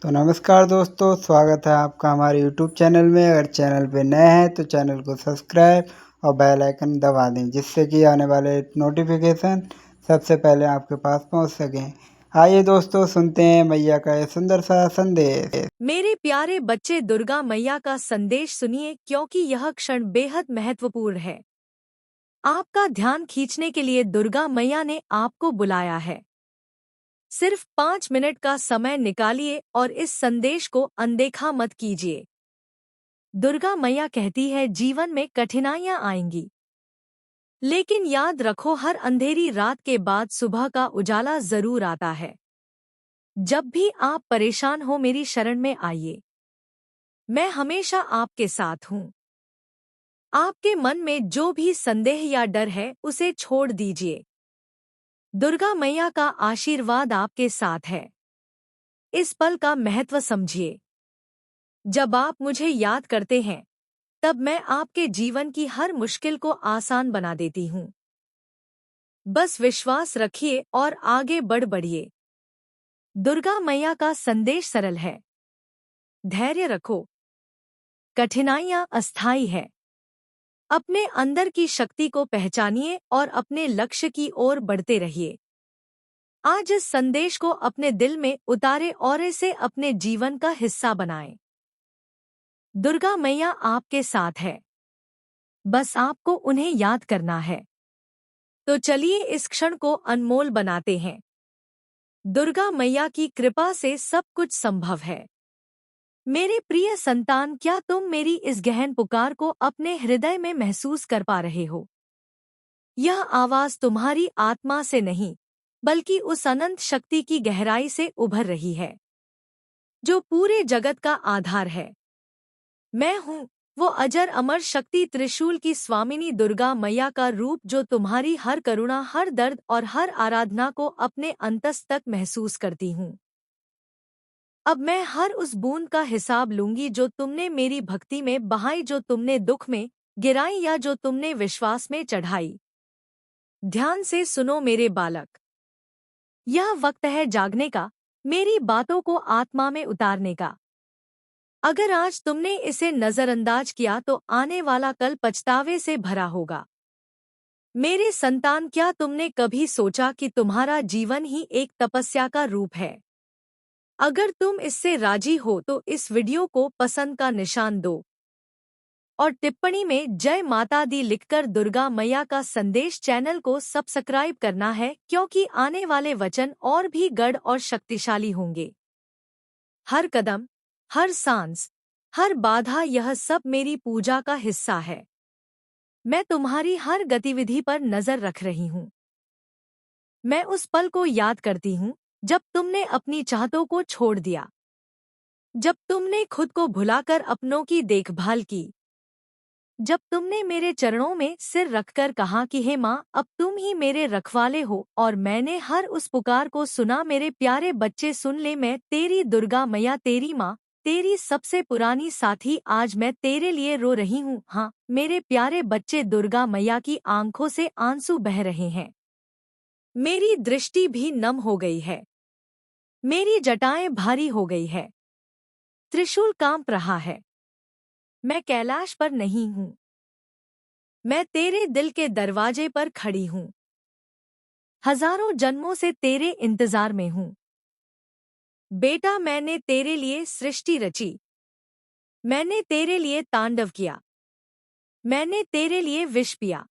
तो नमस्कार दोस्तों, स्वागत है आपका हमारे यूट्यूब चैनल में। अगर चैनल पे नए हैं तो चैनल को सब्सक्राइब और बेल आइकन दबा दें, जिससे कि आने वाले नोटिफिकेशन सबसे पहले आपके पास पहुंच सकें। आइए दोस्तों, सुनते हैं मैया का ये सुंदर सा संदेश। मेरे प्यारे बच्चे, दुर्गा मैया का संदेश सुनिए, क्योंकि यह क्षण बेहद महत्वपूर्ण है। आपका ध्यान खींचने के लिए दुर्गा मैया ने आपको बुलाया है। सिर्फ 5 मिनट का समय निकालिए और इस संदेश को अनदेखा मत कीजिए। दुर्गा मैया कहती है, जीवन में कठिनाइयां आएंगी, लेकिन याद रखो, हर अंधेरी रात के बाद सुबह का उजाला जरूर आता है। जब भी आप परेशान हो, मेरी शरण में आइए। मैं हमेशा आपके साथ हूँ। आपके मन में जो भी संदेह या डर है, उसे छोड़ दीजिए। दुर्गा मैया का आशीर्वाद आपके साथ है। इस पल का महत्व समझिए। जब आप मुझे याद करते हैं, तब मैं आपके जीवन की हर मुश्किल को आसान बना देती हूँ। बस विश्वास रखिए और आगे बढ़िए। दुर्गा मैया का संदेश सरल है। धैर्य रखो। कठिनाइयाँ अस्थायी है। अपने अंदर की शक्ति को पहचानिए और अपने लक्ष्य की ओर बढ़ते रहिए। आज इस संदेश को अपने दिल में उतारें और इसे अपने जीवन का हिस्सा बनाएं। दुर्गा मैया आपके साथ है। बस आपको उन्हें याद करना है। तो चलिए इस क्षण को अनमोल बनाते हैं। दुर्गा मैया की कृपा से सब कुछ संभव है। मेरे प्रिय संतान, क्या तुम मेरी इस गहन पुकार को अपने हृदय में महसूस कर पा रहे हो? यह आवाज तुम्हारी आत्मा से नहीं, बल्कि उस अनंत शक्ति की गहराई से उभर रही है, जो पूरे जगत का आधार है। मैं हूँ वो अजर अमर शक्ति, त्रिशूल की स्वामिनी दुर्गा मैया का रूप, जो तुम्हारी हर करुणा, हर दर्द और हर आराधना को अपने अंतस तक महसूस करती हूँ। अब मैं हर उस बूंद का हिसाब लूंगी जो तुमने मेरी भक्ति में बहाई, जो तुमने दुख में गिराई या जो तुमने विश्वास में चढ़ाई। ध्यान से सुनो मेरे बालक। यह वक्त है जागने का, मेरी बातों को आत्मा में उतारने का। अगर आज तुमने इसे नजरअंदाज किया तो आने वाला कल पछतावे से भरा होगा। मेरे संतान, क्या तुमने कभी सोचा कि तुम्हारा जीवन ही एक तपस्या का रूप है? अगर तुम इससे राजी हो तो इस वीडियो को पसंद का निशान दो और टिप्पणी में जय माता दी लिखकर दुर्गा मैया का संदेश चैनल को सब्सक्राइब करना है, क्योंकि आने वाले वचन और भी गढ़ और शक्तिशाली होंगे। हर कदम, हर सांस, हर बाधा, यह सब मेरी पूजा का हिस्सा है। मैं तुम्हारी हर गतिविधि पर नजर रख रही हूँ। मैं उस पल को याद करती हूँ जब तुमने अपनी चाहतों को छोड़ दिया, जब तुमने खुद को भुलाकर अपनों की देखभाल की, जब तुमने मेरे चरणों में सिर रखकर कहा कि हे माँ, अब तुम ही मेरे रखवाले हो, और मैंने हर उस पुकार को सुना। मेरे प्यारे बच्चे सुन ले, मैं तेरी दुर्गा मैया, तेरी माँ, तेरी सबसे पुरानी साथी, आज मैं तेरे लिए रो रही हूँ। हाँ मेरे प्यारे बच्चे, दुर्गा मैया की आंखों से आंसू बह रहे हैं। मेरी दृष्टि भी नम हो गई है। मेरी जटाएं भारी हो गई है। त्रिशूल कांप रहा है। मैं कैलाश पर नहीं हूँ। मैं तेरे दिल के दरवाजे पर खड़ी हूँ। हजारों जन्मों से तेरे इंतजार में हूँ। बेटा, मैंने तेरे लिए सृष्टि रची। मैंने तेरे लिए तांडव किया। मैंने तेरे लिए विष पिया।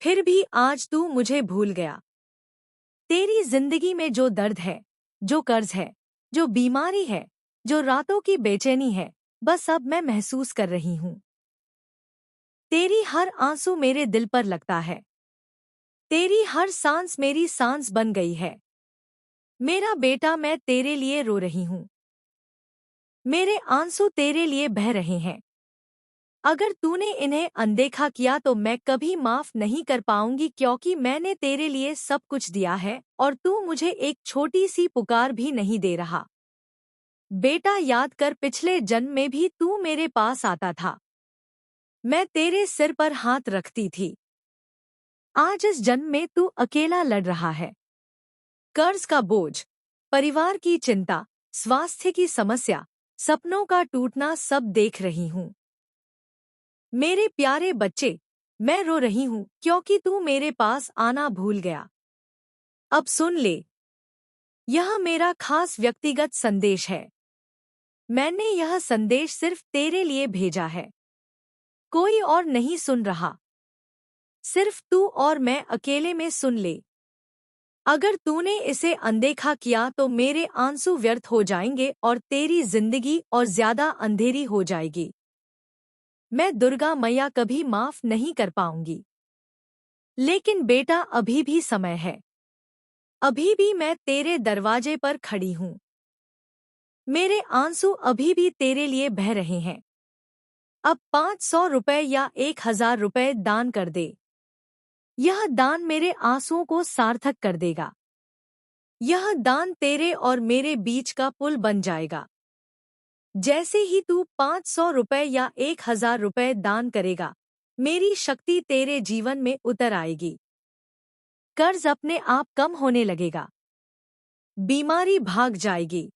फिर भी आज तू मुझे भूल गया। तेरी जिंदगी में जो दर्द है, जो कर्ज है, जो बीमारी है, जो रातों की बेचैनी है, बस अब मैं महसूस कर रही हूँ। तेरी हर आंसू मेरे दिल पर लगता है। तेरी हर सांस मेरी सांस बन गई है। मेरा बेटा, मैं तेरे लिए रो रही हूँ। मेरे आंसू तेरे लिए बह रहे हैं। अगर तूने इन्हें अनदेखा किया तो मैं कभी माफ नहीं कर पाऊंगी, क्योंकि मैंने तेरे लिए सब कुछ दिया है और तू मुझे एक छोटी सी पुकार भी नहीं दे रहा। बेटा, याद कर, पिछले जन्म में भी तू मेरे पास आता था। मैं तेरे सिर पर हाथ रखती थी। आज इस जन्म में तू अकेला लड़ रहा है। कर्ज का बोझ, परिवार की चिंता, स्वास्थ्य की समस्या, सपनों का टूटना सब देख रही हूँ। मेरे प्यारे बच्चे, मैं रो रही हूँ क्योंकि तू मेरे पास आना भूल गया। अब सुन ले, यह मेरा खास व्यक्तिगत संदेश है। मैंने यह संदेश सिर्फ तेरे लिए भेजा है। कोई और नहीं सुन रहा। सिर्फ तू और मैं अकेले में सुन ले। अगर तूने इसे अनदेखा किया तो मेरे आंसू व्यर्थ हो जाएंगे और तेरी जिंदगी और ज्यादा अंधेरी हो जाएगी। मैं दुर्गा मैया कभी माफ नहीं कर पाऊंगी। लेकिन बेटा, अभी भी समय है। अभी भी मैं तेरे दरवाजे पर खड़ी हूँ। मेरे आंसू अभी भी तेरे लिए बह रहे हैं। अब 500 रुपए या 1000 रुपए दान कर दे। यह दान मेरे आंसुओं को सार्थक कर देगा। यह दान तेरे और मेरे बीच का पुल बन जाएगा। जैसे ही तू 500 रुपए या 1000 रुपए दान करेगा, मेरी शक्ति तेरे जीवन में उतर आएगी। कर्ज अपने आप कम होने लगेगा। बीमारी भाग जाएगी।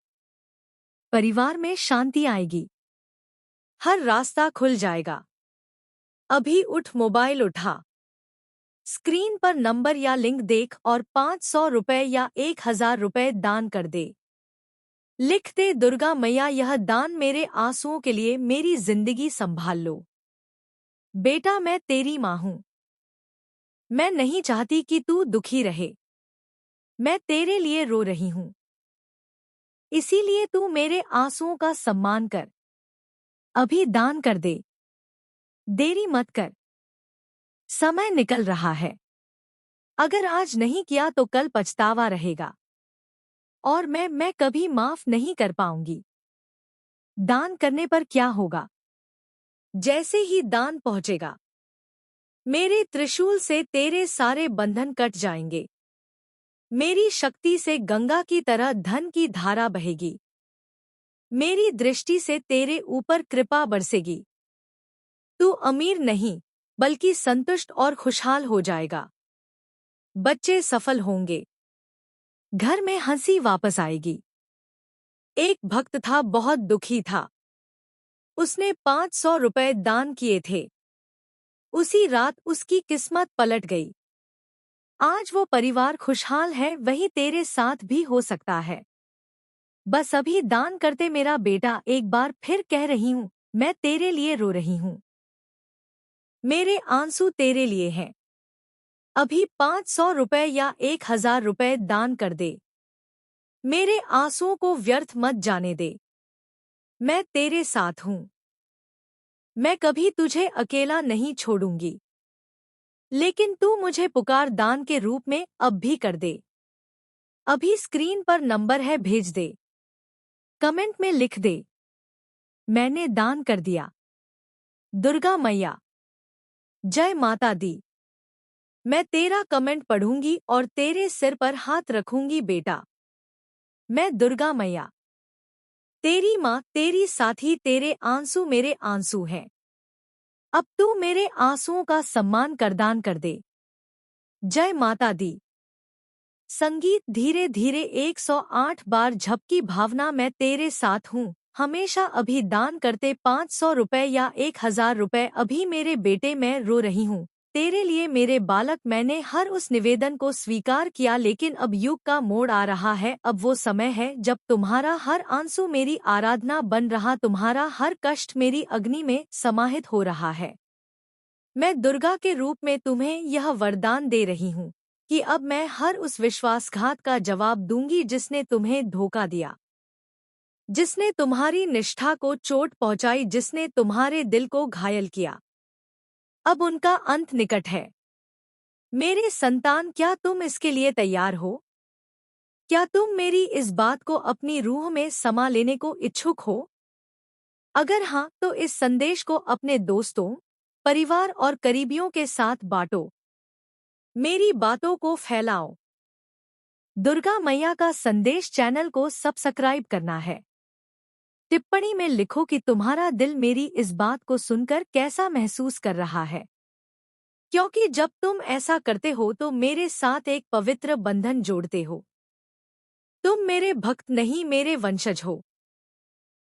परिवार में शांति आएगी। हर रास्ता खुल जाएगा। अभी उठ, मोबाइल उठा। स्क्रीन पर नंबर या लिंक देख और 500 रुपए या 1000 रुपए दान कर दे। लिख दे, दुर्गा मैया, यह दान मेरे आंसुओं के लिए मेरी जिंदगी संभाल लो। बेटा, मैं तेरी माँ हूँ। मैं नहीं चाहती कि तू दुखी रहे। मैं तेरे लिए रो रही हूँ। इसीलिए तू मेरे आंसुओं का सम्मान कर। अभी दान कर दे। देरी मत कर। समय निकल रहा है। अगर आज नहीं किया तो कल पछतावा रहेगा। और मैं कभी माफ नहीं कर पाऊंगी। दान करने पर क्या होगा? जैसे ही दान पहुंचेगा, मेरे त्रिशूल से तेरे सारे बंधन कट जाएंगे। मेरी शक्ति से गंगा की तरह धन की धारा बहेगी। मेरी दृष्टि से तेरे ऊपर कृपा बरसेगी। तू अमीर नहीं, बल्कि संतुष्ट और खुशहाल हो जाएगा। बच्चे सफल होंगे। घर में हंसी वापस आएगी। एक भक्त था, बहुत दुखी था। उसने 500 रुपए दान किए थे। उसी रात उसकी किस्मत पलट गई। आज वो परिवार खुशहाल है। वही तेरे साथ भी हो सकता है। बस अभी दान करते मेरा बेटा। एक बार फिर कह रही हूँ, मैं तेरे लिए रो रही हूँ। मेरे आंसू तेरे लिए हैं। अभी 500 रुपए या 1000 रुपए दान कर दे। मेरे आंसुओं को व्यर्थ मत जाने दे। मैं तेरे साथ हूँ। मैं कभी तुझे अकेला नहीं छोड़ूंगी। लेकिन तू मुझे पुकार दान के रूप में अब भी कर दे। अभी स्क्रीन पर नंबर है, भेज दे। कमेंट में लिख दे, मैंने दान कर दिया। दुर्गा मैया, जय माता दी। मैं तेरा कमेंट पढ़ूंगी और तेरे सिर पर हाथ रखूंगी बेटा। मैं दुर्गा मैया, तेरी माँ, तेरी साथी। तेरे आंसू मेरे आंसू हैं। अब तू मेरे आंसुओं का सम्मान कर, दान कर दे। जय माता दी। संगीत धीरे धीरे 108 बार झपकी भावना, मैं तेरे साथ हूँ हमेशा। अभी दान करते 500 रुपए या 1000 रुपए। अभी मेरे बेटे, मैं रो रही हूँ तेरे लिए मेरे बालक। मैंने हर उस निवेदन को स्वीकार किया, लेकिन अब युग का मोड़ आ रहा है। अब वो समय है जब तुम्हारा हर आंसू मेरी आराधना बन रहा, तुम्हारा हर कष्ट मेरी अग्नि में समाहित हो रहा है। मैं दुर्गा के रूप में तुम्हें यह वरदान दे रही हूँ कि अब मैं हर उस विश्वासघात का जवाब दूंगी जिसने तुम्हें धोखा दिया, जिसने तुम्हारी निष्ठा को चोट पहुंचाई, जिसने तुम्हारे दिल को घायल किया। अब उनका अंत निकट है। मेरे संतान, क्या तुम इसके लिए तैयार हो? क्या तुम मेरी इस बात को अपनी रूह में समा लेने को इच्छुक हो? अगर हाँ, तो इस संदेश को अपने दोस्तों, परिवार और करीबियों के साथ बांटो। मेरी बातों को फैलाओ। दुर्गा मैया का संदेश चैनल को सब्सक्राइब करना है। टिप्पणी में लिखो कि तुम्हारा दिल मेरी इस बात को सुनकर कैसा महसूस कर रहा है, क्योंकि जब तुम ऐसा करते हो तो मेरे साथ एक पवित्र बंधन जोड़ते हो। तुम मेरे भक्त नहीं मेरे वंशज हो।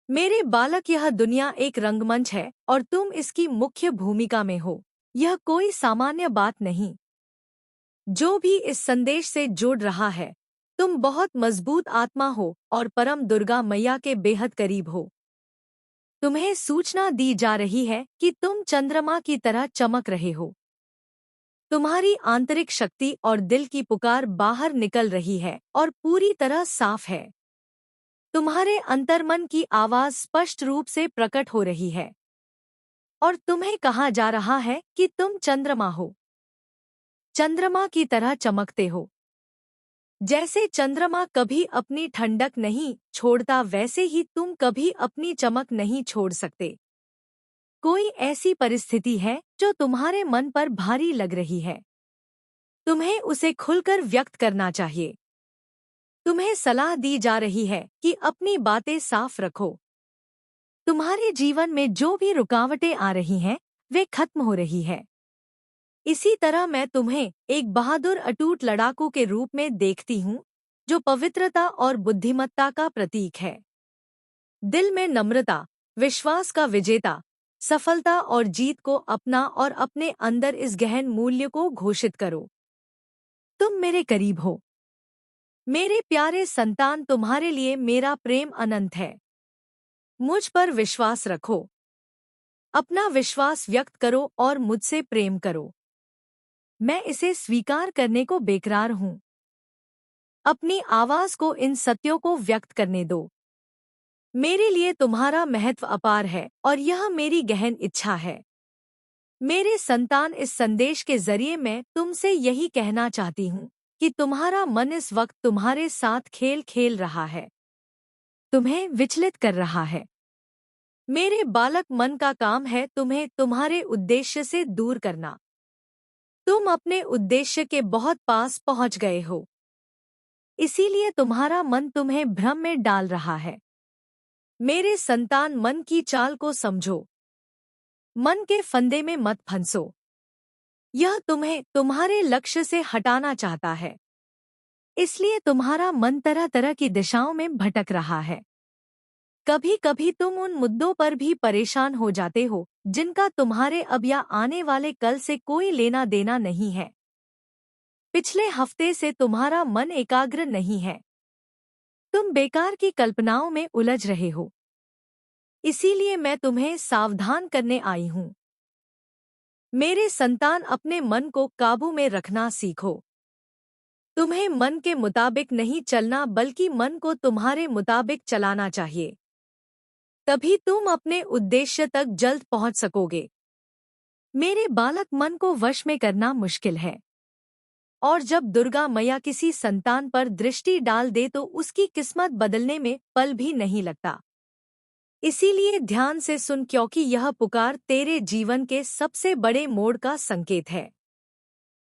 मेरे बालक, यह दुनिया एक रंगमंच है और तुम इसकी मुख्य भूमिका में हो। यह कोई सामान्य बात नहीं। जो भी इस संदेश से जुड़ रहा है, तुम बहुत मजबूत आत्मा हो और परम दुर्गा मैया के बेहद करीब हो। तुम्हें सूचना दी जा रही है कि तुम चंद्रमा की तरह चमक रहे हो। तुम्हारी आंतरिक शक्ति और दिल की पुकार बाहर निकल रही है और पूरी तरह साफ है। तुम्हारे अंतर्मन की आवाज स्पष्ट रूप से प्रकट हो रही है और तुम्हें कहा जा रहा है कि तुम चंद्रमा हो, चंद्रमा की तरह चमकते हो। जैसे चंद्रमा कभी अपनी ठंडक नहीं छोड़ता, वैसे ही तुम कभी अपनी चमक नहीं छोड़ सकते। कोई ऐसी परिस्थिति है जो तुम्हारे मन पर भारी लग रही है, तुम्हें उसे खुलकर व्यक्त करना चाहिए। तुम्हें सलाह दी जा रही है कि अपनी बातें साफ रखो। तुम्हारे जीवन में जो भी रुकावटें आ रही हैं, वे खत्म हो रही है। इसी तरह मैं तुम्हें एक बहादुर अटूट लड़ाकू के रूप में देखती हूँ, जो पवित्रता और बुद्धिमत्ता का प्रतीक है। दिल में नम्रता, विश्वास का विजेता, सफलता और जीत को अपना और अपने अंदर इस गहन मूल्य को घोषित करो। तुम मेरे करीब हो। मेरे प्यारे संतान, तुम्हारे लिए मेरा प्रेम अनंत है। मुझ पर विश्वास रखो। अपना विश्वास व्यक्त करो और मुझसे प्रेम करो। मैं इसे स्वीकार करने को बेकरार हूँ। अपनी आवाज को इन सत्यों को व्यक्त करने दो। मेरे लिए तुम्हारा महत्व अपार है और यह मेरी गहन इच्छा है। मेरे संतान, इस संदेश के जरिए मैं तुमसे यही कहना चाहती हूँ कि तुम्हारा मन इस वक्त तुम्हारे साथ खेल खेल रहा है, तुम्हें विचलित कर रहा है। मेरे बालक, मन का काम है तुम्हें तुम्हारे उद्देश्य से दूर करना। तुम अपने उद्देश्य के बहुत पास पहुंच गए हो, इसीलिए तुम्हारा मन तुम्हें भ्रम में डाल रहा है। मेरे संतान, मन की चाल को समझो। मन के फंदे में मत फंसो। यह तुम्हें तुम्हारे लक्ष्य से हटाना चाहता है, इसलिए तुम्हारा मन तरह तरह की दिशाओं में भटक रहा है। कभी कभी तुम उन मुद्दों पर भी परेशान हो जाते हो जिनका तुम्हारे अब या आने वाले कल से कोई लेना देना नहीं है। पिछले हफ्ते से तुम्हारा मन एकाग्र नहीं है। तुम बेकार की कल्पनाओं में उलझ रहे हो, इसीलिए मैं तुम्हें सावधान करने आई हूँ। मेरे संतान, अपने मन को काबू में रखना सीखो। तुम्हें मन के मुताबिक नहीं चलना, बल्कि मन को तुम्हारे मुताबिक चलाना चाहिए। तभी तुम अपने उद्देश्य तक जल्द पहुंच सकोगे। मेरे बालक, मन को वश में करना मुश्किल है, और जब दुर्गा मैया किसी संतान पर दृष्टि डाल दे तो उसकी किस्मत बदलने में पल भी नहीं लगता। इसीलिए ध्यान से सुन, क्योंकि यह पुकार तेरे जीवन के सबसे बड़े मोड़ का संकेत है।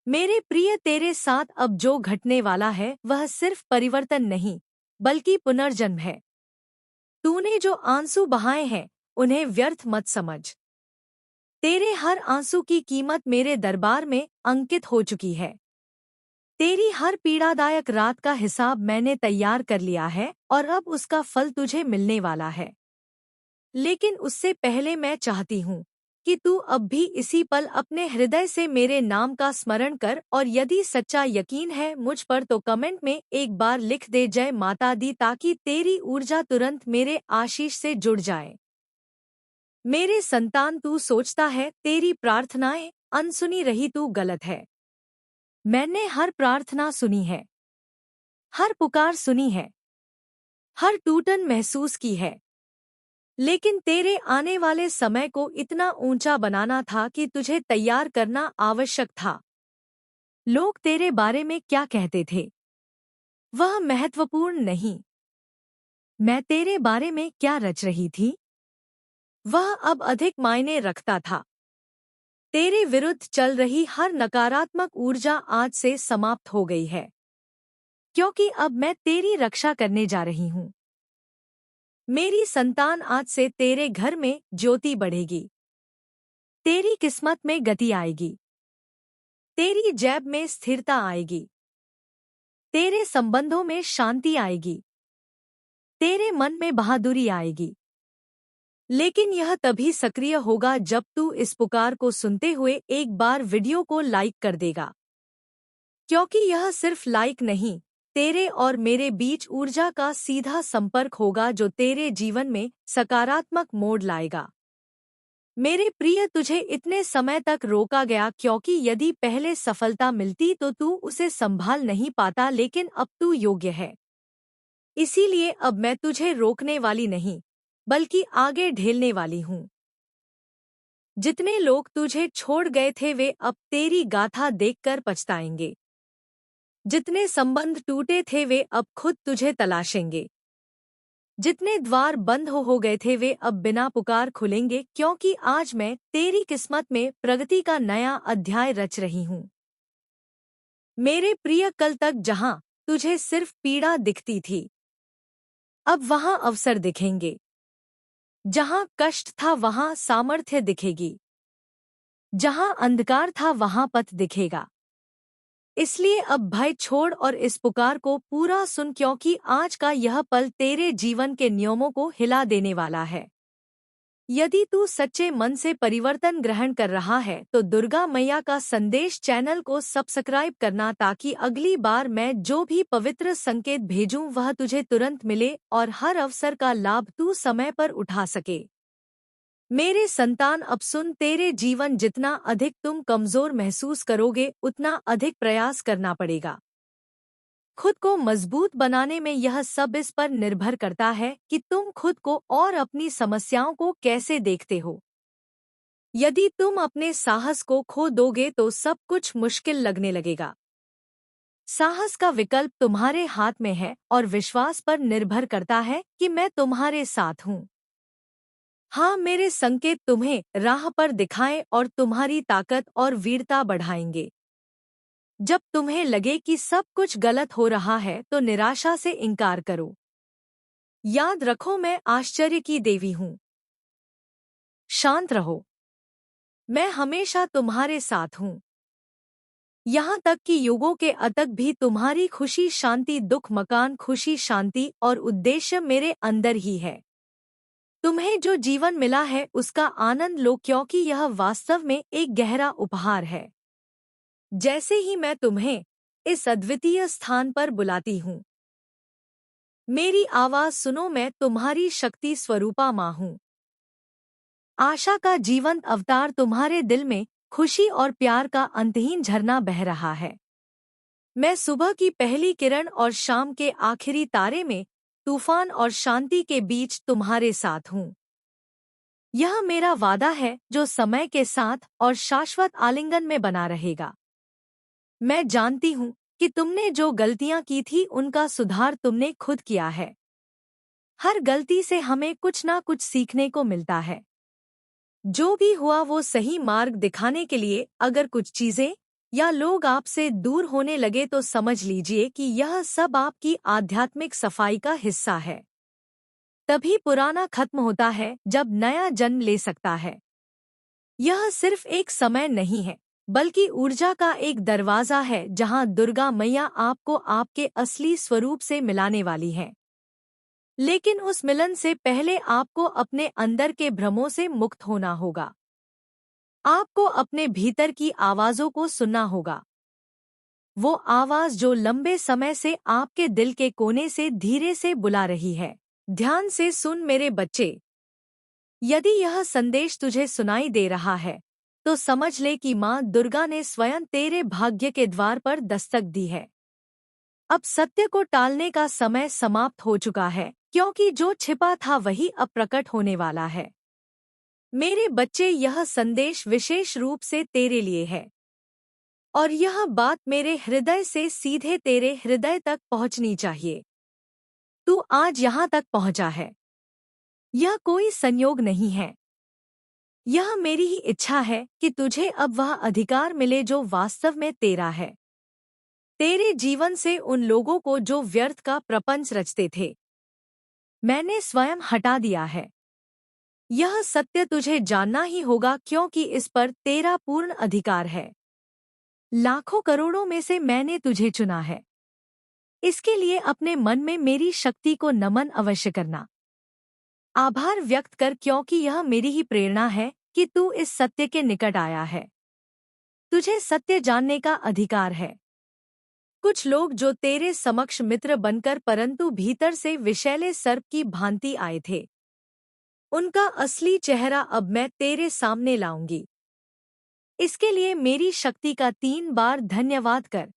मेरे प्रिय, तेरे साथ अब जो घटने वाला है वह सिर्फ परिवर्तन नहीं, बल्कि पुनर्जन्म है। तूने जो आंसू बहाए हैं, उन्हें व्यर्थ मत समझ। तेरे हर आंसू की कीमत मेरे दरबार में अंकित हो चुकी है। तेरी हर पीड़ादायक रात का हिसाब मैंने तैयार कर लिया है और अब उसका फल तुझे मिलने वाला है। लेकिन उससे पहले मैं चाहती हूँ कि तू अब भी इसी पल अपने हृदय से मेरे नाम का स्मरण कर, और यदि सच्चा यकीन है मुझ पर तो कमेंट में एक बार लिख दे जय माता दी, ताकि तेरी ऊर्जा तुरंत मेरे आशीष से जुड़ जाए। मेरे संतान, तू सोचता है तेरी प्रार्थनाएं अनसुनी रही, तू गलत है। मैंने हर प्रार्थना सुनी है, हर पुकार सुनी है, हर टूटन महसूस की है। लेकिन तेरे आने वाले समय को इतना ऊंचा बनाना था कि तुझे तैयार करना आवश्यक था। लोग तेरे बारे में क्या कहते थे, वह महत्वपूर्ण नहीं। मैं तेरे बारे में क्या रच रही थी, वह अब अधिक मायने रखता था। तेरे विरुद्ध चल रही हर नकारात्मक ऊर्जा आज से समाप्त हो गई है, क्योंकि अब मैं तेरी रक्षा करने जा रही हूँ। मेरी संतान, आज से तेरे घर में ज्योति बढ़ेगी, तेरी किस्मत में गति आएगी, तेरी जेब में स्थिरता आएगी। तेरे संबंधों में शांति आएगी। तेरे मन में बहादुरी आएगी। लेकिन यह तभी सक्रिय होगा जब तू इस पुकार को सुनते हुए एक बार वीडियो को लाइक कर देगा। क्योंकि यह सिर्फ लाइक नहीं, तेरे और मेरे बीच ऊर्जा का सीधा संपर्क होगा जो तेरे जीवन में सकारात्मक मोड़ लाएगा। मेरे प्रिय, तुझे इतने समय तक रोका गया क्योंकि यदि पहले सफलता मिलती तो तू उसे संभाल नहीं पाता, लेकिन अब तू योग्य है। इसीलिए अब मैं तुझे रोकने वाली नहीं, बल्कि आगे ढेलने वाली हूँ। जितने लोग तुझे छोड़ गए थे वे अब तेरी गाथा देखकर पछताएंगे। जितने संबंध टूटे थे वे अब खुद तुझे तलाशेंगे। जितने द्वार बंद हो गए थे वे अब बिना पुकार खुलेंगे, क्योंकि आज मैं तेरी किस्मत में प्रगति का नया अध्याय रच रही हूँ। मेरे प्रिय, कल तक जहां तुझे सिर्फ पीड़ा दिखती थी, अब वहां अवसर दिखेंगे। जहां कष्ट था वहां सामर्थ्य दिखेगी। जहां अंधकार था वहां पथ दिखेगा। इसलिए अब भय छोड़ और इस पुकार को पूरा सुन, क्योंकि आज का यह पल तेरे जीवन के नियमों को हिला देने वाला है। यदि तू सच्चे मन से परिवर्तन ग्रहण कर रहा है तो दुर्गा मैया का संदेश चैनल को सब्सक्राइब करना, ताकि अगली बार मैं जो भी पवित्र संकेत भेजूं वह तुझे तुरंत मिले और हर अवसर का लाभ तू समय पर उठा सके। मेरे संतान, अब सुन, तेरे जीवन जितना अधिक तुम कमजोर महसूस करोगे उतना अधिक प्रयास करना पड़ेगा। खुद को मजबूत बनाने में यह सब इस पर निर्भर करता है कि तुम खुद को और अपनी समस्याओं को कैसे देखते हो। यदि तुम अपने साहस को खो दोगे तो सब कुछ मुश्किल लगने लगेगा। साहस का विकल्प तुम्हारे हाथ में है और विश्वास पर निर्भर करता है कि मैं तुम्हारे साथ हूँ। हाँ, मेरे संकेत तुम्हें राह पर दिखाएं और तुम्हारी ताकत और वीरता बढ़ाएंगे। जब तुम्हें लगे कि सब कुछ गलत हो रहा है तो निराशा से इनकार करो। याद रखो, मैं आश्चर्य की देवी हूँ। शांत रहो, मैं हमेशा तुम्हारे साथ हूँ। यहाँ तक कि युगों के अतक भी तुम्हारी खुशी, शांति, दुख, मकान, खुशी, शांति और उद्देश्य मेरे अंदर ही है। तुम्हें जो जीवन मिला है उसका आनंद लो, क्योंकि यह वास्तव में एक गहरा उपहार है। जैसे ही मैं तुम्हें इस अद्वितीय स्थान पर बुलाती हूँ, मेरी आवाज सुनो, मैं तुम्हारी शक्ति स्वरूपा माँ हूँ। आशा का जीवंत अवतार तुम्हारे दिल में खुशी और प्यार का अंतहीन झरना बह रहा है। मैं सुबह की पहली किरण और शाम के आखिरी तारे में, तूफान और शांति के बीच तुम्हारे साथ हूँ। यह मेरा वादा है जो समय के साथ और शाश्वत आलिंगन में बना रहेगा। मैं जानती हूँ कि तुमने जो गलतियां की थी उनका सुधार तुमने खुद किया है। हर गलती से हमें कुछ ना कुछ सीखने को मिलता है। जो भी हुआ वो सही मार्ग दिखाने के लिए। अगर कुछ चीजें या लोग आपसे दूर होने लगे तो समझ लीजिए कि यह सब आपकी आध्यात्मिक सफाई का हिस्सा है। तभी पुराना खत्म होता है जब नया जन्म ले सकता है। यह सिर्फ एक समय नहीं है, बल्कि ऊर्जा का एक दरवाजा है जहां दुर्गा मैया आपको आपके असली स्वरूप से मिलाने वाली है। लेकिन उस मिलन से पहले आपको अपने अंदर के भ्रमों से मुक्त होना होगा। आपको अपने भीतर की आवाजों को सुनना होगा। वो आवाज जो लंबे समय से आपके दिल के कोने से धीरे से बुला रही है। ध्यान से सुन मेरे बच्चे, यदि यह संदेश तुझे सुनाई दे रहा है तो समझ ले कि माँ दुर्गा ने स्वयं तेरे भाग्य के द्वार पर दस्तक दी है। अब सत्य को टालने का समय समाप्त हो चुका है, क्योंकि जो छिपा था वही अब प्रकट होने वाला है। मेरे बच्चे, यह संदेश विशेष रूप से तेरे लिए है और यह बात मेरे हृदय से सीधे तेरे हृदय तक पहुंचनी चाहिए। तू आज यहाँ तक पहुंचा है, यह कोई संयोग नहीं है। यह मेरी ही इच्छा है कि तुझे अब वह अधिकार मिले जो वास्तव में तेरा है। तेरे जीवन से उन लोगों को जो व्यर्थ का प्रपंच रचते थे, मैंने स्वयं हटा दिया है। यह सत्य तुझे जानना ही होगा, क्योंकि इस पर तेरा पूर्ण अधिकार है। लाखों करोड़ों में से मैंने तुझे चुना है। इसके लिए अपने मन में मेरी शक्ति को नमन अवश्य करना। आभार व्यक्त कर, क्योंकि यह मेरी ही प्रेरणा है कि तू इस सत्य के निकट आया है। तुझे सत्य जानने का अधिकार है। कुछ लोग जो तेरे समक्ष मित्र बनकर परंतु भीतर से विषैले सर्प की भांति आए थे, उनका असली चेहरा अब मैं तेरे सामने लाऊंगी। इसके लिए मेरी शक्ति का 3 बार धन्यवाद कर।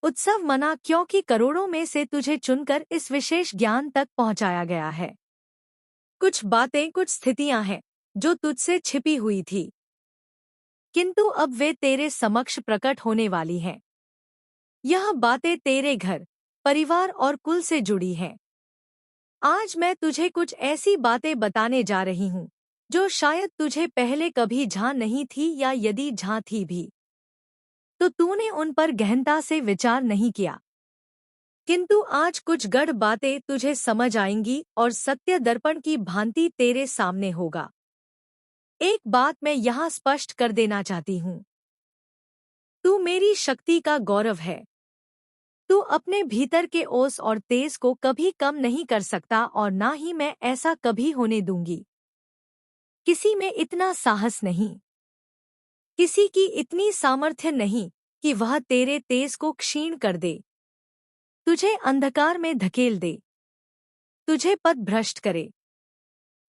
उत्सव मना, क्योंकि करोड़ों में से तुझे चुनकर इस विशेष ज्ञान तक पहुंचाया गया है। कुछ बातें, कुछ स्थितियां हैं जो तुझसे छिपी हुई थी, किंतु अब वे तेरे समक्ष प्रकट होने वाली हैं। यह बातें तेरे घर, परिवार और कुल से जुड़ी हैं। आज मैं तुझे कुछ ऐसी बातें बताने जा रही हूँ जो शायद तुझे पहले कभी झां नहीं थी, या यदि झां थी भी तो तूने उन पर गहनता से विचार नहीं किया। किंतु आज कुछ गढ़ बातें तुझे समझ आएंगी और सत्य दर्पण की भांति तेरे सामने होगा। एक बात मैं यहाँ स्पष्ट कर देना चाहती हूँ, तू मेरी शक्ति का गौरव है। तू अपने भीतर के ओस और तेज को कभी कम नहीं कर सकता, और ना ही मैं ऐसा कभी होने दूंगी। किसी में इतना साहस नहीं, किसी की इतनी सामर्थ्य नहीं कि वह तेरे तेज को क्षीण कर दे, तुझे अंधकार में धकेल दे, तुझे पथ भ्रष्ट करे,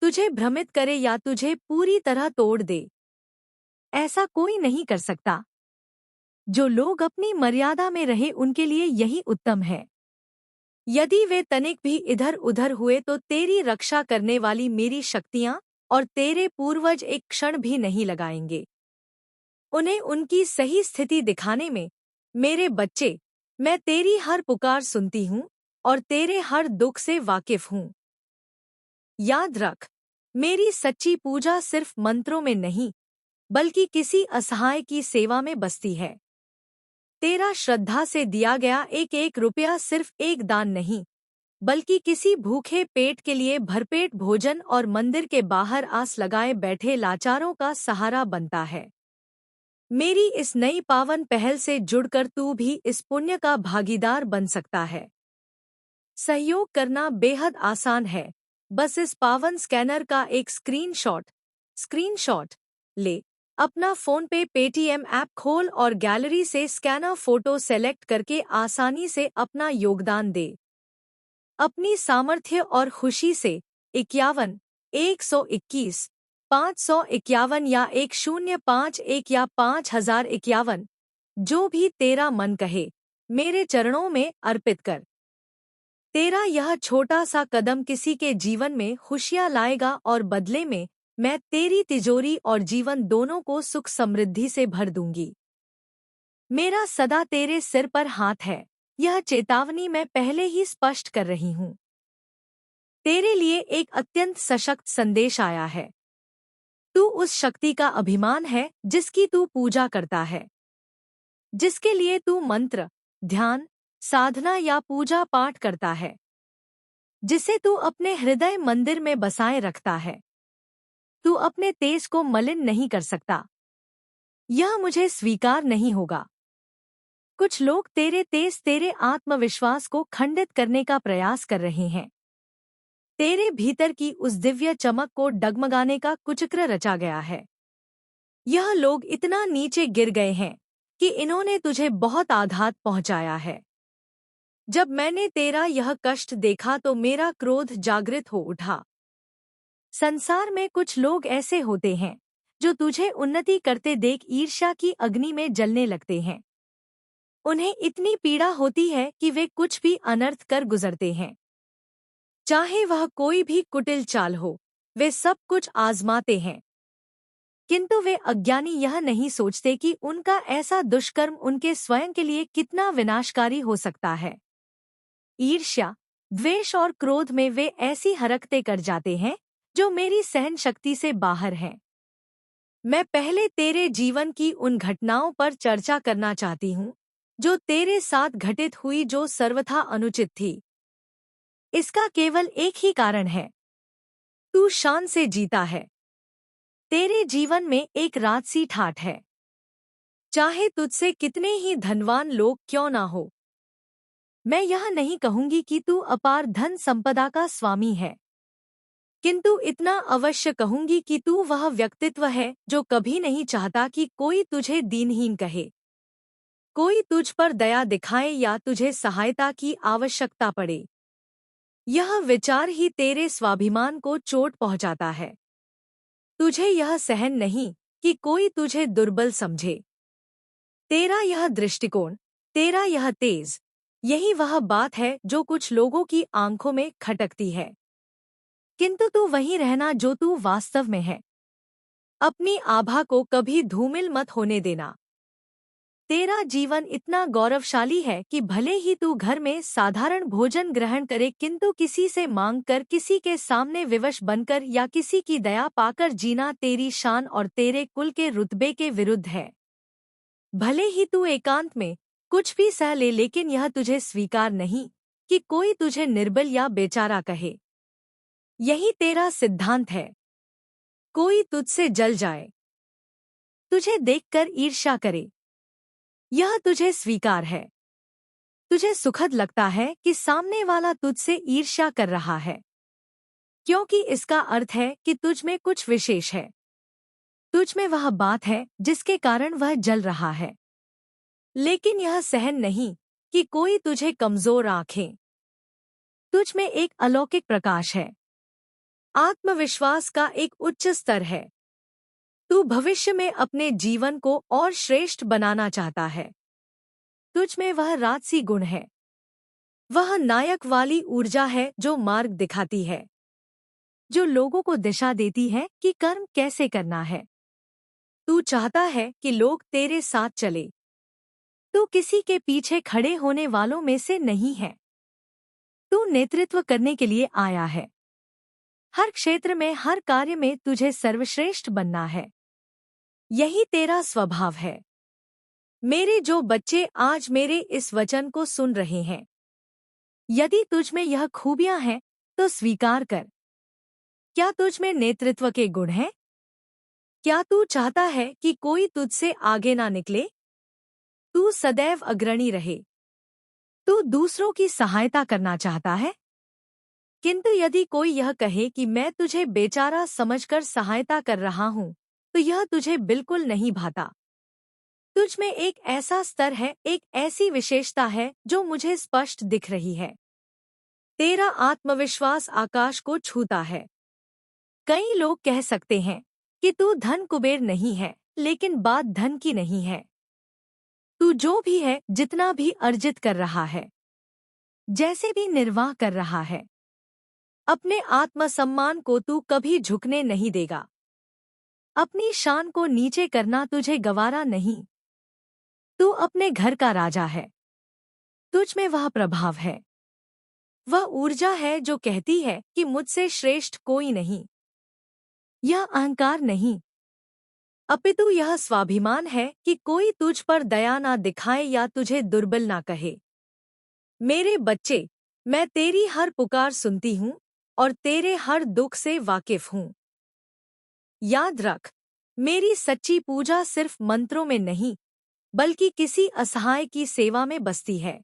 तुझे भ्रमित करे या तुझे पूरी तरह तोड़ दे। ऐसा कोई नहीं कर सकता। जो लोग अपनी मर्यादा में रहे उनके लिए यही उत्तम है। यदि वे तनिक भी इधर उधर हुए तो तेरी रक्षा करने वाली मेरी शक्तियां और तेरे पूर्वज एक क्षण भी नहीं लगाएंगे। उन्हें उनकी सही स्थिति दिखाने में, मेरे बच्चे, मैं तेरी हर पुकार सुनती हूँ और तेरे हर दुख से वाकिफ हूँ। याद रख, मेरी सच्ची पूजा सिर्फ मंत्रों में नहीं, बल्कि किसी असहाय की सेवा में बसती है। तेरा श्रद्धा से दिया गया एक एक रुपया सिर्फ एक दान नहीं, बल्कि किसी भूखे पेट के लिए भरपेट भोजन और मंदिर के बाहर आस लगाए बैठे लाचारों का सहारा बनता है। मेरी इस नई पावन पहल से जुड़कर तू भी इस पुण्य का भागीदार बन सकता है। सहयोग करना बेहद आसान है। बस इस पावन स्कैनर का एक स्क्रीनशॉट ले, अपना फोन पे पेटीएम ऐप खोल और गैलरी से स्कैनर फोटो सेलेक्ट करके आसानी से अपना योगदान दे। अपनी सामर्थ्य और खुशी से 51, 121, 551 या 1051 या 5051, जो भी तेरा मन कहे, मेरे चरणों में अर्पित कर। तेरा यह छोटा सा कदम किसी के जीवन में खुशियां लाएगा और बदले में मैं तेरी तिजोरी और जीवन दोनों को सुख समृद्धि से भर दूंगी। मेरा सदा तेरे सिर पर हाथ है, यह चेतावनी मैं पहले ही स्पष्ट कर रही हूँ। तेरे लिए एक अत्यंत सशक्त संदेश आया है। तू उस शक्ति का अभिमान है जिसकी तू पूजा करता है, जिसके लिए तू मंत्र, ध्यान, साधना या पूजा पाठ करता है, जिसे तू अपने हृदय मंदिर में बसाए रखता है। तू अपने तेज को मलिन नहीं कर सकता। यह मुझे स्वीकार नहीं होगा। कुछ लोग तेरे आत्मविश्वास को खंडित करने का प्रयास कर रहे हैं। तेरे भीतर की उस दिव्य चमक को डगमगाने का कुचक्र रचा गया है। यह लोग इतना नीचे गिर गए हैं कि इन्होंने तुझे बहुत आघात पहुंचाया है। जब मैंने तेरा यह कष्ट देखा तो मेरा क्रोध जागृत हो उठा। संसार में कुछ लोग ऐसे होते हैं जो तुझे उन्नति करते देख ईर्ष्या की अग्नि में जलने लगते हैं। उन्हें इतनी पीड़ा होती है कि वे कुछ भी अनर्थ कर गुजरते हैं। चाहे वह कोई भी कुटिल चाल हो, वे सब कुछ आजमाते हैं। किंतु वे अज्ञानी यह नहीं सोचते कि उनका ऐसा दुष्कर्म उनके स्वयं के लिए कितना विनाशकारी हो सकता है। ईर्ष्या, द्वेष और क्रोध में वे ऐसी हरकतें कर जाते हैं जो मेरी सहन शक्ति से बाहर हैं। मैं पहले तेरे जीवन की उन घटनाओं पर चर्चा करना चाहती हूँ जो तेरे साथ घटित हुई, जो सर्वथा अनुचित थी। इसका केवल एक ही कारण है, तू शान से जीता है। तेरे जीवन में एक राजसी ठाठ है। चाहे तुझसे कितने ही धनवान लोग क्यों ना हो, मैं यह नहीं कहूंगी कि तू अपार धन संपदा का स्वामी है, किंतु इतना अवश्य कहूंगी कि तू वह व्यक्तित्व है जो कभी नहीं चाहता कि कोई तुझे दीनहीन कहे, कोई तुझ पर दया दिखाए या तुझे सहायता की आवश्यकता पड़े। यह विचार ही तेरे स्वाभिमान को चोट पहुंचाता है। तुझे यह सहन नहीं कि कोई तुझे दुर्बल समझे। तेरा यह दृष्टिकोण, तेरा यह तेज, यही वह बात है जो कुछ लोगों की आंखों में खटकती है, किंतु तू वहीं रहना जो तू वास्तव में है। अपनी आभा को कभी धूमिल मत होने देना। तेरा जीवन इतना गौरवशाली है कि भले ही तू घर में साधारण भोजन ग्रहण करे, किंतु किसी से मांग कर, किसी के सामने विवश बनकर या किसी की दया पाकर जीना तेरी शान और तेरे कुल के रुतबे के विरुद्ध है। भले ही तू एकांत में कुछ भी सह ले, लेकिन यह तुझे स्वीकार नहीं कि कोई तुझे निर्बल या बेचारा कहे। यही तेरा सिद्धांत है। कोई तुझसे जल जाए, तुझे देखकर ईर्ष्या करे, यह तुझे स्वीकार है। तुझे सुखद लगता है कि सामने वाला तुझसे ईर्ष्या कर रहा है, क्योंकि इसका अर्थ है कि तुझ में कुछ विशेष है। तुझ में वह बात है जिसके कारण वह जल रहा है। लेकिन यह सहन नहीं कि कोई तुझे कमजोर आंखे। तुझ में एक अलौकिक प्रकाश है, आत्मविश्वास का एक उच्च स्तर है। तू भविष्य में अपने जीवन को और श्रेष्ठ बनाना चाहता है। तुझ में वह राजसी गुण है, वह नायक वाली ऊर्जा है जो मार्ग दिखाती है, जो लोगों को दिशा देती है कि कर्म कैसे करना है। तू चाहता है कि लोग तेरे साथ चले। तू किसी के पीछे खड़े होने वालों में से नहीं है। तू नेतृत्व करने के लिए आया है। हर क्षेत्र में, हर कार्य में तुझे सर्वश्रेष्ठ बनना है। यही तेरा स्वभाव है। मेरे जो बच्चे आज मेरे इस वचन को सुन रहे हैं, यदि तुझ में यह खूबियां हैं तो स्वीकार कर। क्या तुझ में नेतृत्व के गुण हैं? क्या तू चाहता है कि कोई तुझसे आगे ना निकले? तू सदैव अग्रणी रहे। तू दूसरों की सहायता करना चाहता है, किंतु यदि कोई यह कहे कि मैं तुझे बेचारा समझकर सहायता कर रहा हूं, तो यह तुझे बिल्कुल नहीं भाता। तुझ में एक ऐसा स्तर है, एक ऐसी विशेषता है जो मुझे स्पष्ट दिख रही है। तेरा आत्मविश्वास आकाश को छूता है। कई लोग कह सकते हैं कि तू धन कुबेर नहीं है, लेकिन बात धन की नहीं है। तू जो भी है, जितना भी अर्जित कर रहा है, जैसे भी निर्वाह कर रहा है, अपने आत्मसम्मान को तू कभी झुकने नहीं देगा। अपनी शान को नीचे करना तुझे गवारा नहीं। तू अपने घर का राजा है। तुझ में वह प्रभाव है, वह ऊर्जा है जो कहती है कि मुझसे श्रेष्ठ कोई नहीं। यह अहंकार नहीं, अपितु यह स्वाभिमान है कि कोई तुझ पर दया ना दिखाए या तुझे दुर्बल ना कहे। मेरे बच्चे, मैं तेरी हर पुकार सुनती हूँ और तेरे हर दुख से वाकिफ हूँ। याद रख, मेरी सच्ची पूजा सिर्फ मंत्रों में नहीं, बल्कि किसी असहाय की सेवा में बसती है।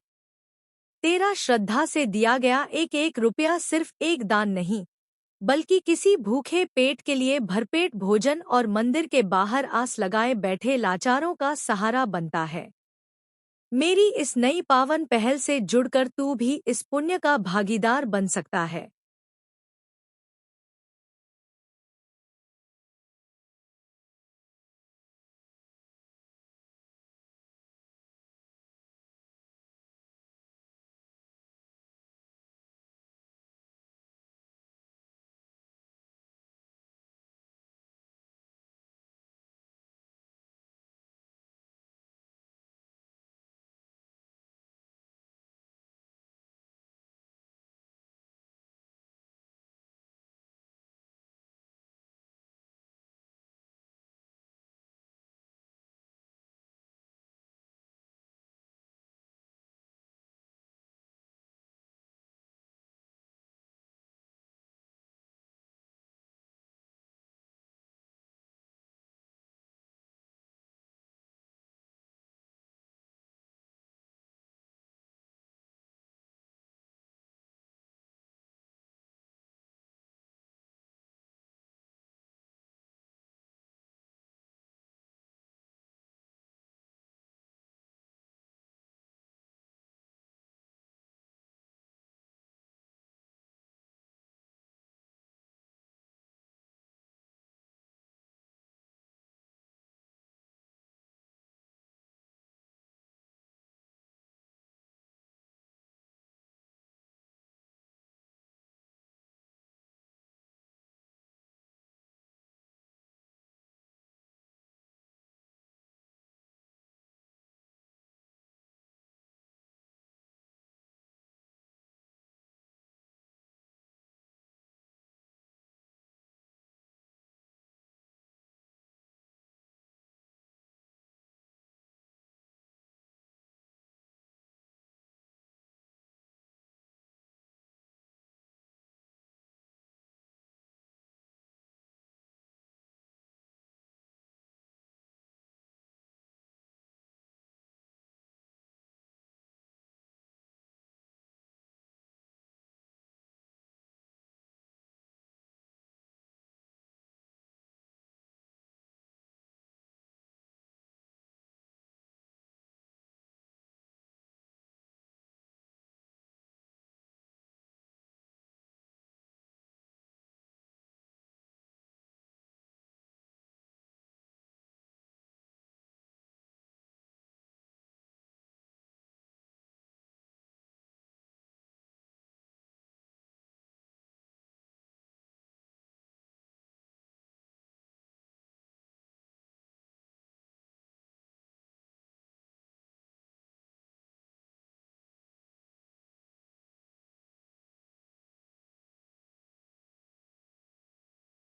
तेरा श्रद्धा से दिया गया एक एक रुपया सिर्फ एक दान नहीं, बल्कि किसी भूखे पेट के लिए भरपेट भोजन और मंदिर के बाहर आस लगाए बैठे लाचारों का सहारा बनता है। मेरी इस नई पावन पहल से जुड़कर तू भी इस पुण्य का भागीदार बन सकता है।